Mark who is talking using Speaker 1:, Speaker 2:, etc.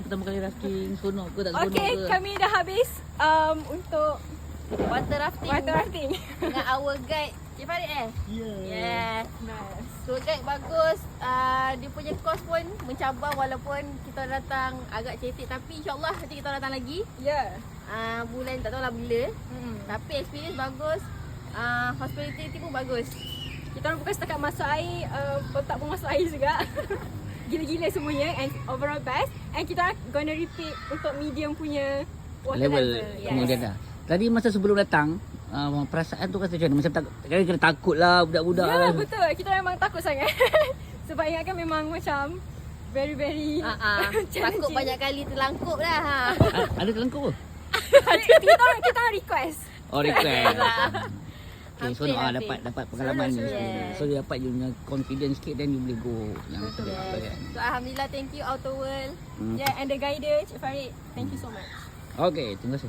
Speaker 1: pertama kali rafting? Seronok ke tak seronok
Speaker 2: Okay,
Speaker 1: ke?
Speaker 2: kami dah habis untuk
Speaker 3: Water rafting dengan our guide Cik Farid Yes.
Speaker 2: Nice.
Speaker 3: Tour guide bagus. Dia punya cost pun mencabar walaupun kita datang agak cetek, tapi insyaAllah nanti kita datang lagi.
Speaker 2: Yeah.
Speaker 3: Bulan tak tahulah bila. Tapi experience bagus. Hospitality pun bagus.
Speaker 2: Kita orang bukan setakat masuk air, tak pun masuk air juga. Gila-gila semuanya and overall best. And kita orang gonna repeat untuk medium punya water
Speaker 1: Level
Speaker 2: level.
Speaker 1: kemudian dah. Tadi masa sebelum datang, perasaan tu kata macam mana? Macam kena takut lah budak-budak.
Speaker 2: Ya, betul. Kita memang takut sangat. Sebab ingatkan memang macam very
Speaker 3: Takut
Speaker 2: challenging.
Speaker 3: banyak kali terlangkup dah.
Speaker 1: Ada terlengkup ke?
Speaker 2: kita orang request.
Speaker 1: Oh, request. Okay, so
Speaker 3: Hampir.
Speaker 1: dapat pengalaman ni.
Speaker 3: Yes.
Speaker 1: So dia dapat you punya confidence sikit, then you boleh go yang
Speaker 2: Betul.
Speaker 1: apa kan.
Speaker 3: So Alhamdulillah, thank you Outer World.
Speaker 2: Yeah, and the guider Cik Farid. Thank you so much.
Speaker 1: Okay, terima kasih.